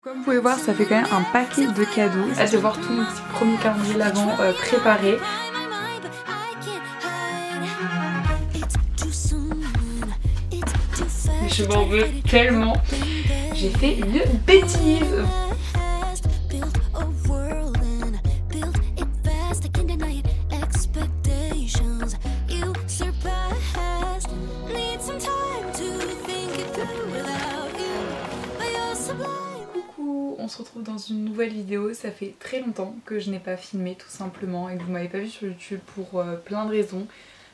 Comme vous pouvez voir, ça fait quand même un paquet de cadeaux. Hâte de voir tout mon petit premier calendrier de l'Avent préparé. Je m'en veux tellement. J'ai fait une bêtise. On se retrouve dans une nouvelle vidéo. Ça fait très longtemps que je n'ai pas filmé tout simplement et que vous m'avez pas vu sur YouTube pour plein de raisons.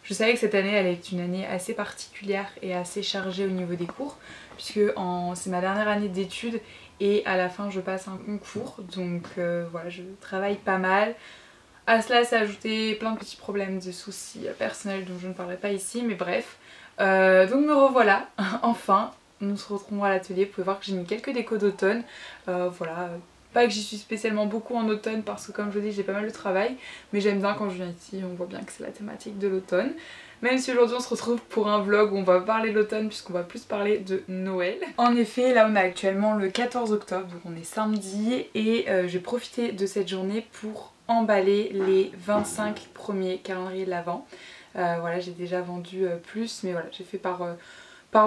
Je savais que cette année allait être une année assez particulière et assez chargée au niveau des cours puisque c'est ma dernière année d'études et à la fin je passe un concours, donc voilà, je travaille pas mal. À cela s'est ajouté plein de petits problèmes, de soucis personnels dont je ne parlerai pas ici, mais bref. Donc me revoilà, enfin. Nous se retrouvons à l'atelier. Vous pouvez voir que j'ai mis quelques décos d'automne. Voilà, pas que j'y suis spécialement beaucoup en automne parce que comme je vous dis j'ai pas mal de travail, mais j'aime bien quand je viens ici, on voit bien que c'est la thématique de l'automne. Même si aujourd'hui on se retrouve pour un vlog où on va parler de l'automne puisqu'on va plus parler de Noël. En effet, là on est actuellement le 14 octobre, donc on est samedi et j'ai profité de cette journée pour emballer les 25 premiers calendriers de l'Avent. Voilà, j'ai déjà vendu plus, mais voilà, j'ai fait par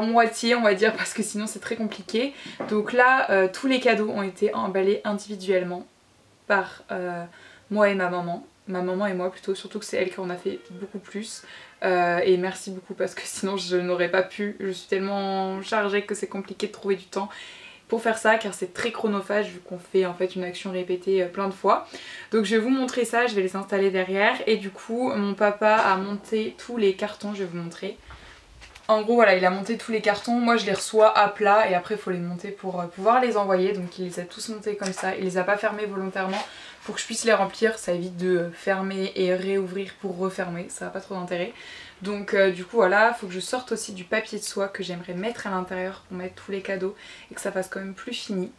moitié on va dire parce que sinon c'est très compliqué. Donc là tous les cadeaux ont été emballés individuellement par moi et ma maman et moi plutôt, surtout que c'est elle qui en a fait beaucoup plus et merci beaucoup parce que sinon je n'aurais pas pu, je suis tellement chargée que c'est compliqué de trouver du temps pour faire ça car c'est très chronophage vu qu'on fait en fait une action répétée plein de fois. Donc je vais vous montrer ça, je vais les installer derrière et du coup mon papa a monté tous les cartons, je vais vous montrer. En gros voilà, il a monté tous les cartons, moi je les reçois à plat et après il faut les monter pour pouvoir les envoyer. Donc il les a tous montés comme ça, il les a pas fermés volontairement pour que je puisse les remplir, ça évite de fermer et réouvrir pour refermer, ça n'a pas trop d'intérêt. Donc du coup voilà, il faut que je sorte aussi du papier de soie que j'aimerais mettre à l'intérieur pour mettre tous les cadeaux et que ça fasse quand même plus fini.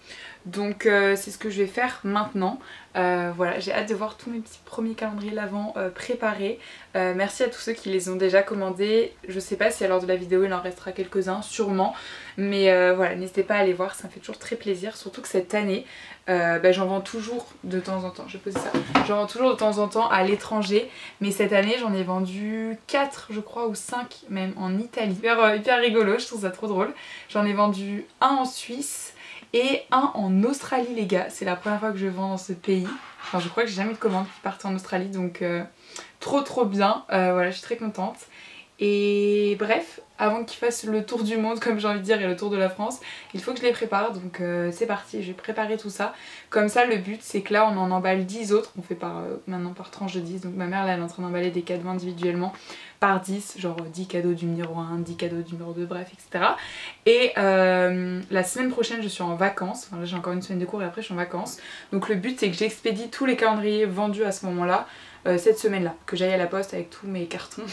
Donc c'est ce que je vais faire maintenant. Voilà, j'ai hâte de voir tous mes petits premiers calendriers l'Avent préparés. Merci à tous ceux qui les ont déjà commandés. Je sais pas si à l'heure de la vidéo il en restera quelques-uns, sûrement. Mais voilà, n'hésitez pas à aller voir, ça me fait toujours très plaisir. Surtout que cette année, j'en vends toujours de temps en temps. Je vais poser ça. J'en vends toujours de temps en temps à l'étranger. Mais cette année j'en ai vendu 4 je crois ou 5 même en Italie. Hyper rigolo, je trouve ça trop drôle. J'en ai vendu un en Suisse et un en Australie les gars, c'est la première fois que je vends dans ce pays. Enfin je crois que j'ai jamais eu de commande qui partent en Australie donc trop bien, voilà je suis très contente. Et bref, avant qu'ils fassent le tour du monde comme j'ai envie de dire et le tour de la France, il faut que je les prépare donc c'est parti, je vais préparer tout ça. Comme ça le but c'est que là on en emballe 10 autres, on fait maintenant par tranche de 10, donc ma mère là elle est en train d'emballer des cadeaux individuellement par 10, genre 10 cadeaux du numéro 1, 10 cadeaux du numéro 2, bref etc. Et la semaine prochaine je suis en vacances, enfin là j'ai encore une semaine de cours et après je suis en vacances. Donc le but c'est que j'expédie tous les calendriers vendus à ce moment là cette semaine là, que j'aille à la poste avec tous mes cartons.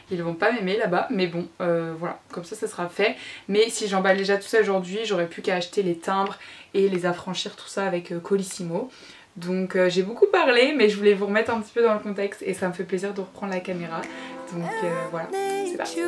Ils vont pas m'aimer là-bas mais bon voilà, comme ça sera fait. Mais si j'emballe déjà tout ça aujourd'hui, j'aurais plus qu'à acheter les timbres et les affranchir tout ça avec Colissimo. Donc j'ai beaucoup parlé mais je voulais vous remettre un petit peu dans le contexte et ça me fait plaisir de reprendre la caméra. Donc voilà, c'est parti.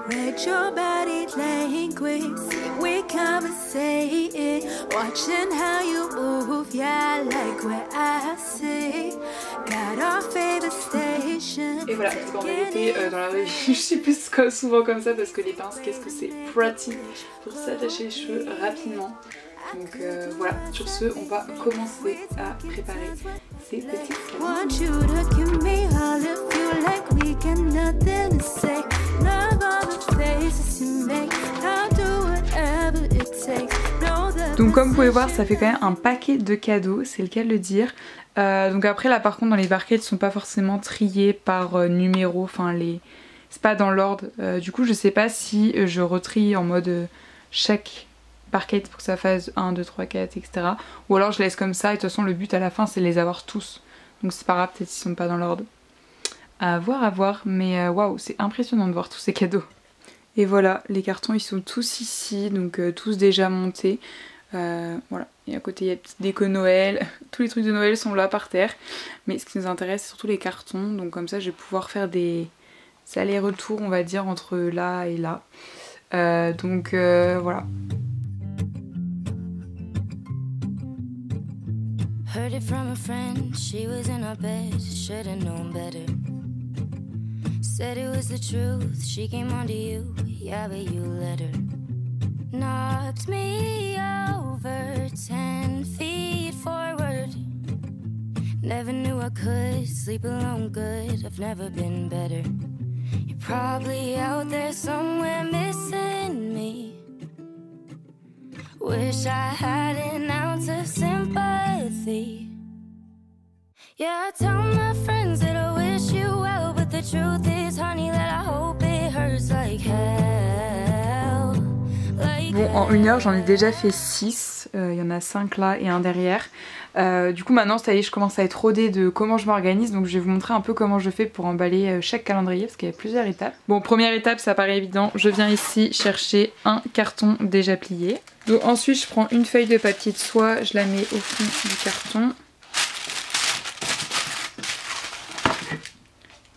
Read your body language, see we conversating, watching how you move, yeah, I like what I see. Got our favorite station. Et voilà, en réalité dans la vraie vie je suis plus souvent comme ça parce que les pinces, qu'est-ce que c'est pratique pour s'attacher les cheveux rapidement. Donc voilà, sur ce on va commencer à préparer ces petites Donc comme vous pouvez voir ça fait quand même un paquet de cadeaux, c'est le cas de le dire. Donc après là par contre dans les barquettes ils sont pas forcément triés par numéro, enfin c'est pas dans l'ordre. Du coup je sais pas si je retrie en mode chaque barquette pour que ça fasse 1, 2, 3, 4 etc. Ou alors je laisse comme ça et de toute façon le but à la fin c'est de les avoir tous. Donc c'est pas grave peut-être s'ils sont pas dans l'ordre. À voir mais waouh c'est impressionnant de voir tous ces cadeaux. Et voilà, les cartons ils sont tous ici, donc tous déjà montés. Voilà, et à côté il y a une petite déco Noël, tous les trucs de Noël sont là par terre. Mais ce qui nous intéresse c'est surtout les cartons, donc comme ça je vais pouvoir faire des allers-retours on va dire entre là et là. Donc voilà. Heard it from a friend, she was in our bed, should've known better. Said it was the truth, she came onto you, yeah but you let her. Knocked me over 10 feet forward. Never knew I could sleep alone good, I've never been better. You're probably out there somewhere missing me. Wish I had an ounce of sympathy. Yeah, I tell my friends that I wish you well, but the truth is, honey, that I hope it hurts like hell. Bon, en 1 heure, j'en ai déjà fait 6. Il y en a 5 là et un derrière. Du coup, maintenant, ça y est, je commence à être rodée de comment je m'organise. Donc, je vais vous montrer un peu comment je fais pour emballer chaque calendrier parce qu'il y a plusieurs étapes. Bon, première étape, ça paraît évident. Je viens ici chercher un carton déjà plié. Donc, ensuite, je prends une feuille de papier de soie. Je la mets au fond du carton.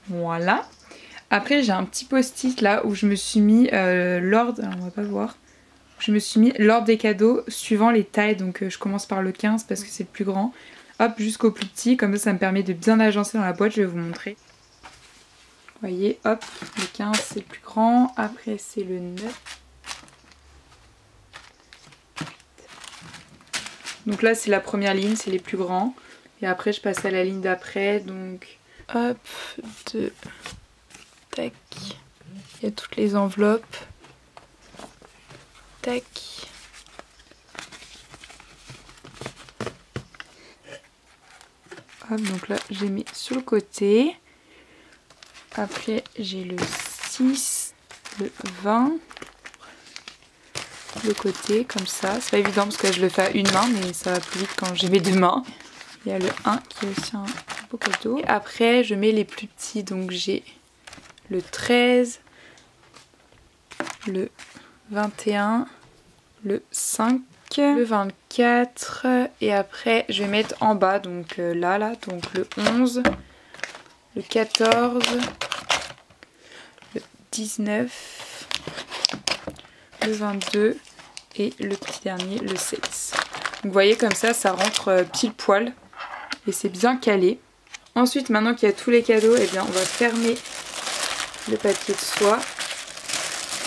Voilà. Après, j'ai un petit post-it là où je me suis mis l'ordre. Alors, on va pas voir. Je me suis mis l'ordre des cadeaux suivant les tailles, donc je commence par le 15 parce que c'est le plus grand, hop jusqu'au plus petit, comme ça me permet de bien agencer dans la boîte, je vais vous montrer. Vous voyez, hop, le 15 c'est le plus grand, après c'est le 9. Donc là c'est la première ligne, c'est les plus grands, et après je passe à la ligne d'après, donc hop, 2, tac, il y a toutes les enveloppes. Tac. Hop, donc là j'ai mis sur le côté. Après j'ai le 6, le 20, le côté comme ça. C'est pas évident parce que là, je le fais à une main, mais ça va plus vite quand j'ai mes 2 mains. Il y a le 1 qui est aussi un beau cadeau. Et après je mets les plus petits, donc j'ai le 13, le 21, le 5, le 24 et après je vais mettre en bas donc là donc le 11, le 14, le 19, le 22 et le petit dernier le 16. Donc vous voyez comme ça rentre pile poil et c'est bien calé. Ensuite maintenant qu'il y a tous les cadeaux, eh bien on va fermer le papier de soie.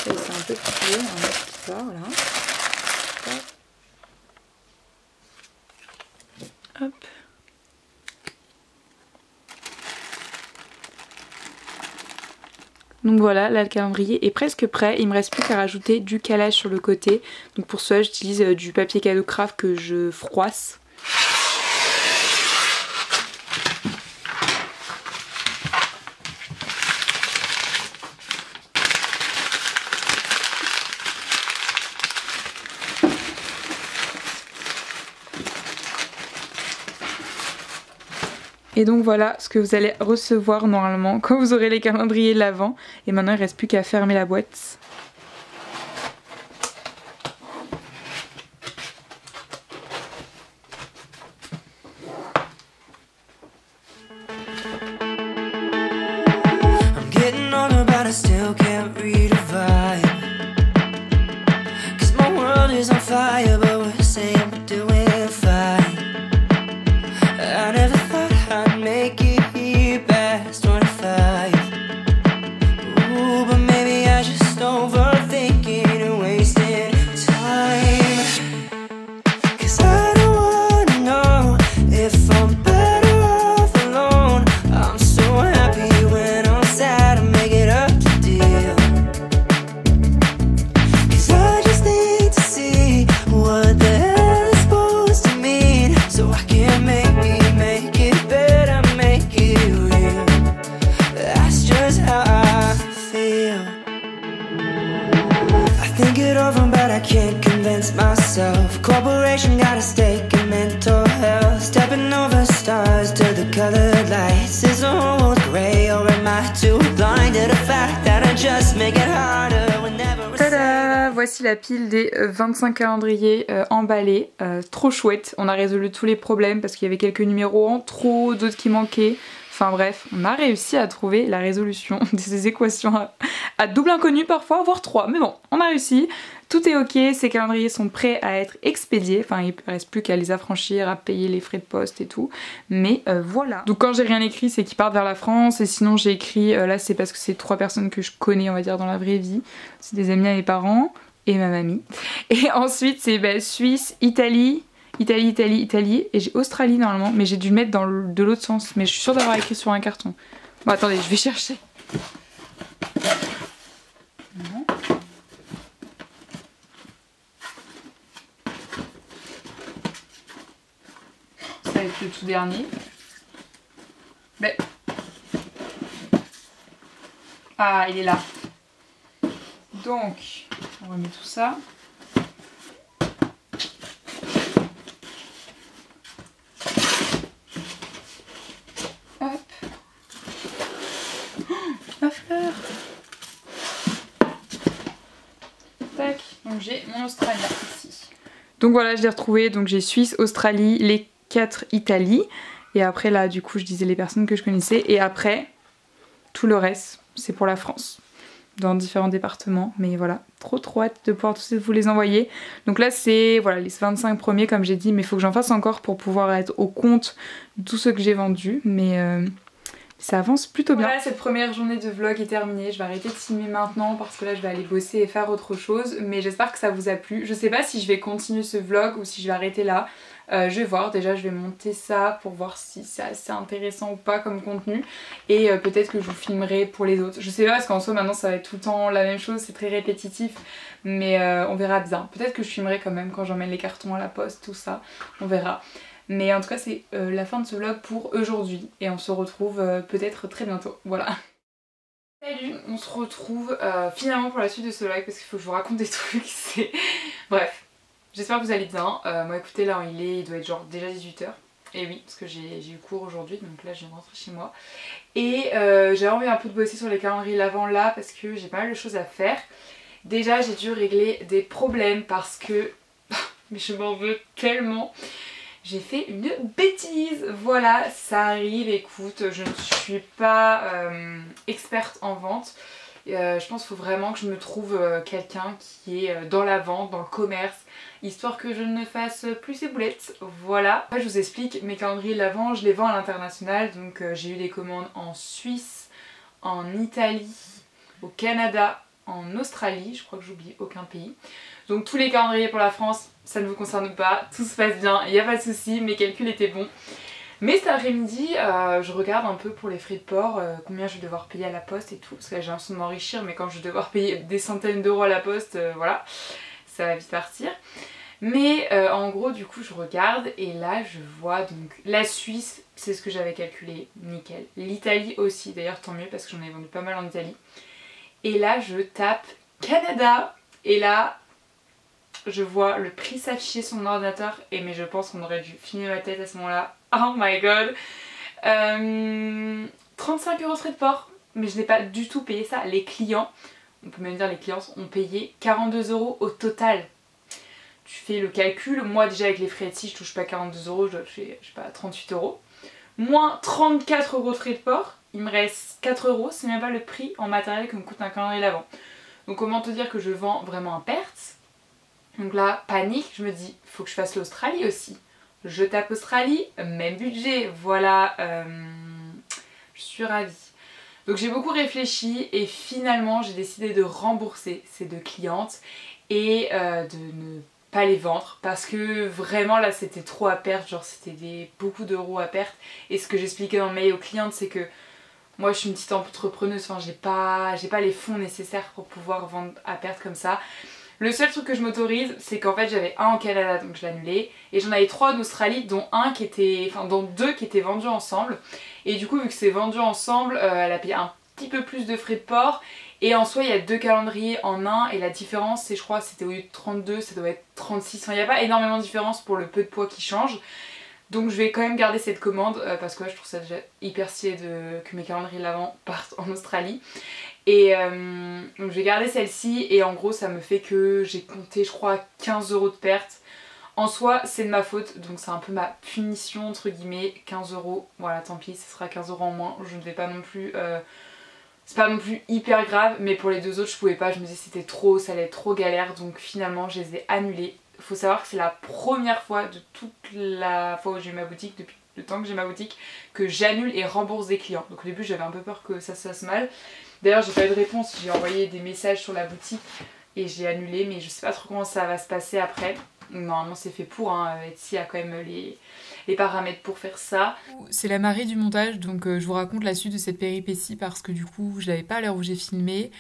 C'est un peu plié, on va mettre tout ça, voilà. Hop. Donc voilà, là le calendrier est presque prêt, il me reste plus qu'à rajouter du calage sur le côté. Donc pour ça j'utilise du papier cadeau craft que je froisse. Et donc voilà ce que vous allez recevoir normalement quand vous aurez les calendriers de l'Avent. Et maintenant il ne reste plus qu'à fermer la boîte. voici la pile des 25 calendriers emballés, trop chouette. On a résolu tous les problèmes parce qu'il y avait quelques numéros en trop, d'autres qui manquaient. Enfin bref, on a réussi à trouver la résolution de ces équations à double inconnu parfois, voire 3. Mais bon, on a réussi, tout est ok, ces calendriers sont prêts à être expédiés. Enfin, il ne reste plus qu'à les affranchir, à payer les frais de poste et tout. Mais voilà. Donc quand j'ai rien écrit, c'est qu'ils partent vers la France. Et sinon j'ai écrit, là c'est parce que c'est 3 personnes que je connais, on va dire, dans la vraie vie. C'est des amis à mes parents et ma mamie. Et ensuite c'est Suisse, Italie, et j'ai Australie normalement, mais j'ai dû le mettre de l'autre sens, mais je suis sûre d'avoir écrit sur un carton. Bon attendez, je vais chercher. Non. Ça va être le tout dernier. Mais... ah, il est là. Donc, on remet tout ça. Ma fleur. Tac, donc j'ai mon Australien ici. Donc voilà, je l'ai retrouvé, donc j'ai Suisse, Australie, les 4 Italie. Et après là, du coup, je disais les personnes que je connaissais. Et après, tout le reste, c'est pour la France. Dans différents départements. Mais voilà, trop hâte de pouvoir tous vous les envoyer. Donc là, c'est voilà, les 25 premiers, comme j'ai dit. Mais il faut que j'en fasse encore pour pouvoir être au compte de tout ce que j'ai vendu. Mais... ça avance plutôt bien. Voilà, cette première journée de vlog est terminée. Je vais arrêter de filmer maintenant parce que là je vais aller bosser et faire autre chose. Mais j'espère que ça vous a plu. Je sais pas si je vais continuer ce vlog ou si je vais arrêter là. Je vais voir. Déjà je vais monter ça pour voir si c'est assez intéressant ou pas comme contenu. Et peut-être que je vous filmerai pour les autres. Je sais pas parce qu'en soi maintenant ça va être tout le temps la même chose. C'est très répétitif. Mais on verra bien. Peut-être que je filmerai quand même quand j'emmène les cartons à la poste, tout ça. On verra. Mais en tout cas c'est la fin de ce vlog pour aujourd'hui et on se retrouve peut-être très bientôt, voilà. Salut, on se retrouve finalement pour la suite de ce vlog parce qu'il faut que je vous raconte des trucs, c'est... Bref, j'espère que vous allez bien. Moi écoutez là il doit être genre déjà 18 h. Et oui, parce que j'ai eu cours aujourd'hui, donc là je viens de rentrer chez moi. Et j'ai envie un peu de bosser sur les calendriers l'avant là parce que j'ai pas mal de choses à faire. Déjà j'ai dû régler des problèmes parce que... mais je m'en veux tellement. J'ai fait une bêtise, voilà, ça arrive, écoute, je ne suis pas experte en vente. Je pense qu'il faut vraiment que je me trouve quelqu'un qui est dans la vente, dans le commerce, histoire que je ne fasse plus ces boulettes, voilà. Après, je vous explique, mes calendriers l'avant, je les vends à l'international, donc j'ai eu des commandes en Suisse, en Italie, au Canada, en Australie, je crois que j'oublie aucun pays. Donc tous les calendriers pour la France, ça ne vous concerne pas, tout se passe bien, il n'y a pas de souci, mes calculs étaient bons. Mais cet après-midi, je regarde un peu pour les frais de port, combien je vais devoir payer à la poste et tout, parce que là j'ai l'impression de m'enrichir, mais quand je vais devoir payer des centaines d'euros à la poste, voilà, ça va vite partir. Mais en gros du coup je regarde et là je vois donc la Suisse, c'est ce que j'avais calculé, nickel. L'Italie aussi, d'ailleurs tant mieux parce que j'en ai vendu pas mal en Italie. Et là je tape Canada et là... je vois le prix s'afficher sur mon ordinateur et mais je pense qu'on aurait dû filmer ma tête à ce moment là. Oh my god. 35 € frais de port, mais je n'ai pas du tout payé ça. Les clients, on peut même dire les clients, ont payé 42 € au total. Tu fais le calcul, moi déjà avec les frais de je touche pas 42 €, je dois toucher, je sais pas, 38 €. Moins 34 € de frais de port, il me reste 4 €, c'est même pas le prix en matériel que me coûte un calendrier l'avant. Donc comment te dire que je vends vraiment en perte. Donc là, panique, je me dis, faut que je fasse l'Australie aussi. Je tape Australie, même budget, voilà, je suis ravie. Donc j'ai beaucoup réfléchi et finalement j'ai décidé de rembourser ces 2 clientes et de ne pas les vendre parce que vraiment là c'était trop à perte, genre c'était beaucoup d'euros à perte. Et ce que j'expliquais dans le mail aux clientes, c'est que moi je suis une petite entrepreneuse, enfin j'ai pas les fonds nécessaires pour pouvoir vendre à perte comme ça. Le seul truc que je m'autorise, c'est qu'en fait j'avais un en Canada, donc je l'ai annulé, et j'en avais 3 en Australie, dont dont 2 qui étaient vendus ensemble. Et du coup, vu que c'est vendu ensemble, elle a payé un petit peu plus de frais de port. Et en soi, il y a 2 calendriers en un, et la différence, c'est, je crois, c'était au lieu de 32, ça doit être 36. Enfin, il n'y a pas énormément de différence pour le peu de poids qui change. Donc je vais quand même garder cette commande parce que ouais, je trouve ça déjà hyper stylé que mes calendriers l'avant partent en Australie. Et donc j'ai gardé celle-ci et en gros ça me fait que j'ai compté je crois 15 € de perte. En soi c'est de ma faute, donc c'est un peu ma punition entre guillemets, 15 €, voilà tant pis, ce sera 15 € en moins, je ne vais pas non plus... c'est pas non plus hyper grave, mais pour les deux autres je pouvais pas, je me disais c'était trop, ça allait être trop galère, donc finalement je les ai annulés. Faut savoir que c'est la première fois de toute la fois où j'ai eu ma boutique, depuis le temps que j'ai ma boutique, que j'annule et rembourse des clients. Donc au début j'avais un peu peur que ça se fasse mal. D'ailleurs j'ai pas eu de réponse, j'ai envoyé des messages sur la boutique et j'ai annulé, mais je sais pas trop comment ça va se passer après. Normalement c'est fait pour, hein. Etsy a quand même les paramètres pour faire ça. C'est la marée du montage, donc je vous raconte la suite de cette péripétie parce que du coup je l'avais pas à l'heure où j'ai filmé.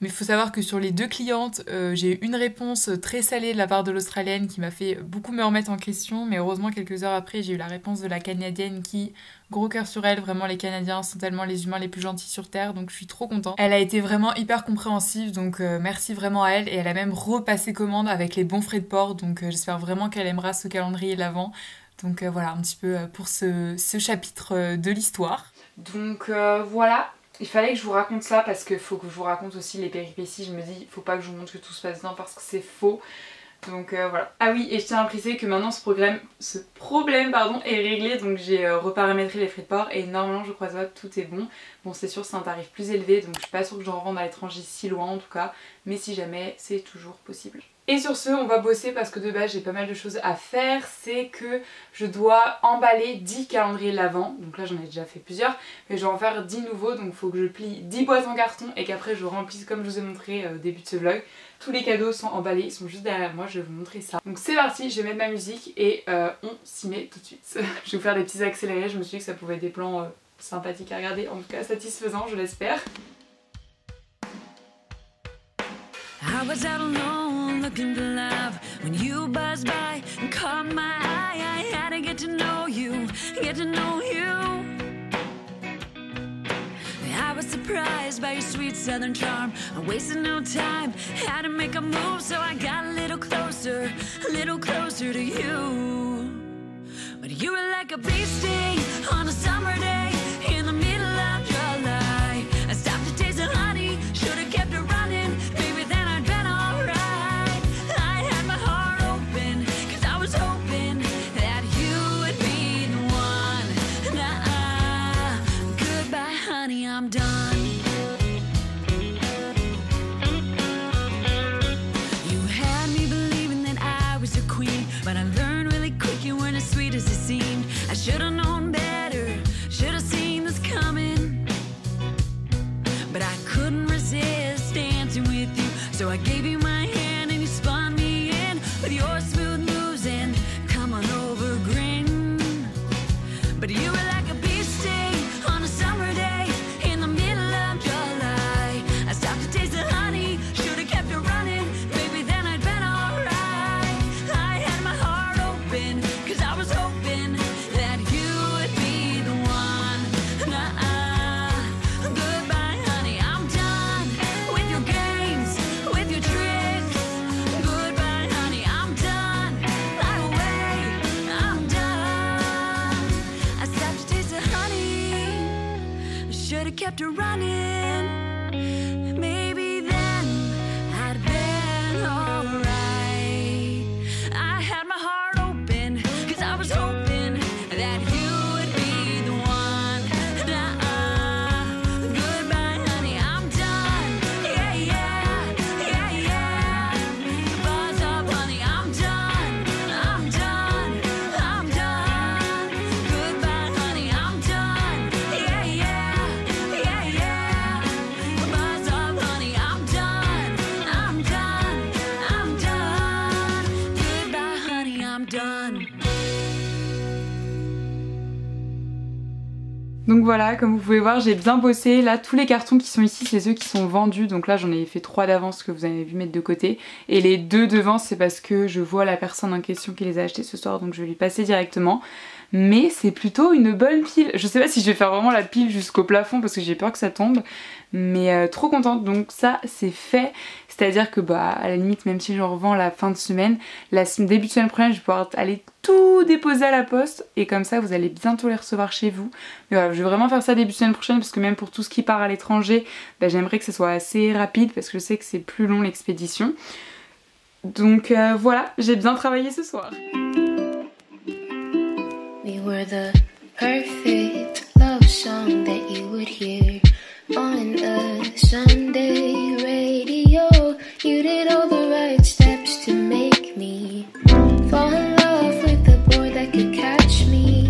Mais il faut savoir que sur les deux clientes, j'ai eu une réponse très salée de la part de l'Australienne qui m'a fait beaucoup me remettre en question. Mais heureusement, quelques heures après, j'ai eu la réponse de la Canadienne qui, gros cœur sur elle, vraiment les Canadiens sont tellement les humains les plus gentils sur Terre, donc je suis trop contente. Elle a été vraiment hyper compréhensive, donc merci vraiment à elle. Et elle a même repassé commande avec les bons frais de port, donc j'espère vraiment qu'elle aimera ce calendrier de l'Avent. Donc voilà, un petit peu pour ce chapitre de l'histoire. Donc voilà. Il fallait que je vous raconte ça parce qu'il faut que je vous raconte aussi les péripéties. Je me dis, il faut pas que je vous montre que tout se passe bien parce que c'est faux. Donc voilà. Ah oui, et je tiens à préciser que maintenant ce problème est réglé. Donc j'ai reparamétré les frais de port et normalement je crois que tout est bon. Bon c'est sûr c'est un tarif plus élevé donc je suis pas sûre que j'en revende à l'étranger si loin en tout cas. Mais si jamais c'est toujours possible. Et sur ce, on va bosser parce que de base j'ai pas mal de choses à faire. C'est que je dois emballer 10 calendriers de l'Avent. Donc là j'en ai déjà fait plusieurs, mais je vais en faire 10 nouveaux. Donc il faut que je plie 10 boîtes en carton et qu'après je remplisse comme je vous ai montré au début de ce vlog. Tous les cadeaux sont emballés, ils sont juste derrière moi, je vais vous montrer ça. Donc c'est parti, je vais mettre ma musique et on s'y met tout de suite. Je vais vous faire des petits accélérés, je me suis dit que ça pouvait être des plans sympathiques à regarder, en tout cas satisfaisants je l'espère. I was out alone looking for love when you buzzed by and caught my eye. I had to get to know you, get to know you. I was surprised by your sweet southern charm. I wasted no time, had to make a move, so I got a little closer to you. But you were like a bee sting on a summer day in the middle of July. I stopped to taste the honey, should have kept it running. Maybe then I'd been alright. I had my heart open, cause I was hoping that you would be the one. Nah, goodbye honey, I'm done. You had me believing that I was your queen, but I learned really quick you weren't as sweet as it seemed. I should've known better, should've seen this coming, but I couldn't resist dancing with you. So I gave you my hand and you spun me in with your smooth moves and come on over grin. But you were like a bee sting on a summer day in the middle of July. I stopped to taste the honey, should've kept it running. Maybe then I'd been alright. I had my heart open, cause I was hoping that you would be the one. Nah, goodbye honey, I'm done with your games, with your tricks. Goodbye honey, I'm done. Fly away, I'm done. I stopped to taste the honey, should've kept it running. Maybe then I'd been alright. I had my heart open, cause I was hoping that you would be the one. Nah, goodbye honey, I'm done. Yeah, yeah, yeah, yeah. Buzz up honey, I'm done. I'm done, I'm done. Goodbye honey, I'm done. Yeah, yeah, yeah, yeah. Buzz up honey, I'm done. I'm done, I'm done. Goodbye honey, I'm done. Donc voilà, comme vous pouvez voir, j'ai bien bossé. Là, tous les cartons qui sont ici, c'est ceux qui sont vendus. Donc là, j'en ai fait 3 d'avance que vous avez vu mettre de côté. Et les 2 devant, c'est parce que je vois la personne en question qui les a achetés ce soir. Donc je vais lui passer directement. mais c'est plutôt une bonne pile. Je sais pas si je vais faire vraiment la pile jusqu'au plafond parce que j'ai peur que ça tombe, mais trop contente. Donc ça c'est fait, c'est à dire que bah à la limite même si je revends la fin de semaine, début de semaine prochaine je vais pouvoir aller tout déposer à la poste et comme ça vous allez bientôt les recevoir chez vous. Mais voilà, je vais vraiment faire ça début de semaine prochaine parce que même pour tout ce qui part à l'étranger, bah, j'aimerais que ce soit assez rapide parce que je sais que c'est plus long l'expédition. Donc voilà, j'ai bien travaillé ce soir. We were the perfect love song that you would hear on a Sunday radio. You did all the right steps to make me fall in love with the boy that could catch me.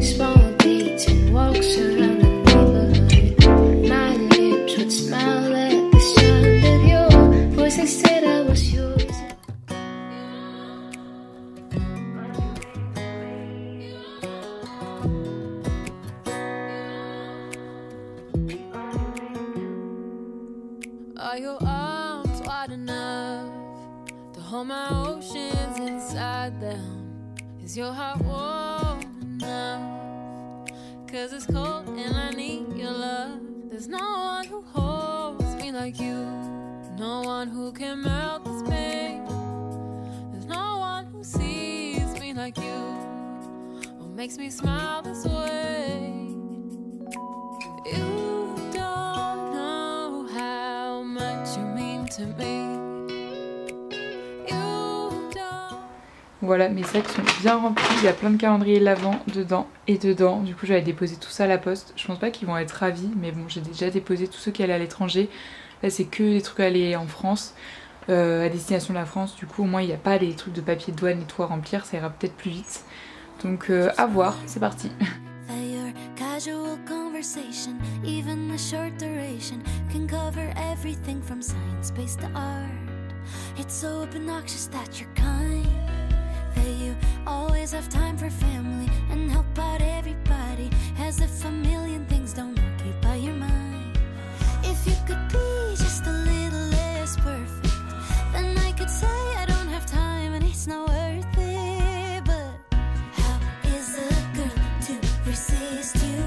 Small dates and walks around the neighborhood. My lips would smile at the sound of your voice and said I was yours. Are your arms wide enough to hold my oceans inside them? Is your heart warm enough? 'Cause it's cold and I need your love. There's no one who holds me like you. No one who can melt this pain. There's no one who sees me like you. What makes me smile this way? You don't know how much you mean to me. You don't. Voilà, mes sacs sont bien remplis, il y a plein de calendriers l'avant dedans et dedans. Du coup j'avais déposé tout ça à la poste. Je pense pas qu'ils vont être ravis, mais bon j'ai déjà déposé tous ceux qui allaient à l'étranger. Là c'est que des trucs à aller en France, à destination de la France. Du coup au moins il n'y a pas les trucs de papier de douane et tout à remplir, ça ira peut-être plus vite. Donc à voir, c'est parti. Casual conversation, even a short duration, can cover everything from science, space to art. It's so obnoxious that you're kind, that you always have time for family and help out everybody, as if a million things don't occupy your mind. If you could be just a little less perfect, then I could say I don't have time and it's not worth it. But how is a girl to resist you?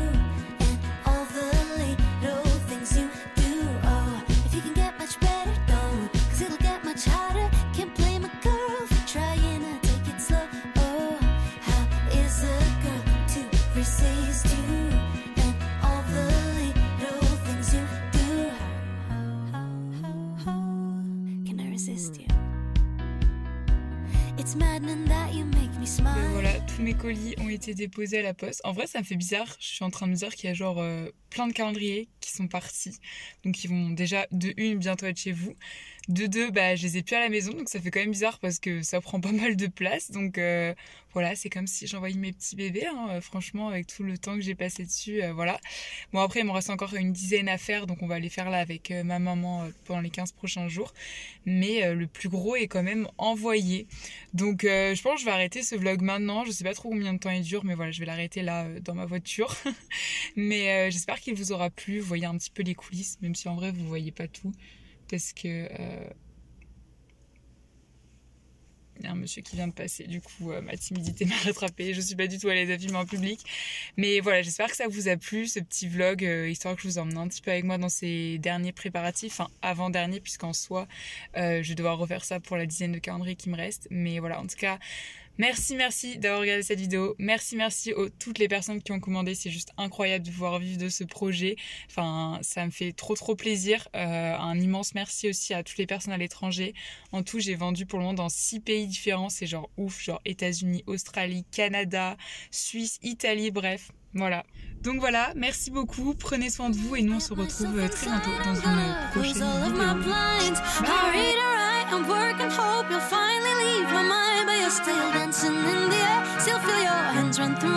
Voilà, tous mes colis ont été déposés à la poste. En vrai ça me fait bizarre, je suis en train de me dire qu'il y a genre plein de calendriers qui sont partis. Donc ils vont déjà de une bientôt être chez vous. De deux, bah je les ai plus à la maison, donc ça fait quand même bizarre parce que ça prend pas mal de place. Donc voilà, c'est comme si j'envoyais mes petits bébés, hein, franchement avec tout le temps que j'ai passé dessus, voilà. Bon après il me reste encore une dizaine à faire, donc on va les faire là avec ma maman pendant les 15 prochains jours. Mais le plus gros est quand même envoyé. Donc je pense que je vais arrêter ce vlog maintenant, je sais pas trop combien de temps il dure, mais voilà je vais l'arrêter là dans ma voiture. Mais j'espère qu'il vous aura plu, vous voyez un petit peu les coulisses, même si en vrai vous voyez pas tout. Parce que il y a un monsieur qui vient de passer, du coup ma timidité m'a rattrapée, je suis pas du tout à l'aise à filmer en public. Mais voilà, j'espère que ça vous a plu ce petit vlog, histoire que je vous emmène un petit peu avec moi dans ces derniers préparatifs, enfin avant-dernier puisqu'en soi je vais devoir refaire ça pour la dizaine de calendriers qui me reste. Mais voilà, en tout cas merci d'avoir regardé cette vidéo, merci aux toutes les personnes qui ont commandé, c'est juste incroyable de pouvoir vivre de ce projet, enfin ça me fait trop plaisir. Un immense merci aussi à toutes les personnes à l'étranger. En tout j'ai vendu pour le moment dans 6 pays différents, c'est genre ouf, genre États-Unis, Australie, Canada, Suisse, Italie, bref. Voilà. Donc voilà, merci beaucoup, prenez soin de vous et nous on se retrouve très bientôt dans une prochaine vidéo. Bye. Still dancing in the air, still feel your hands run through my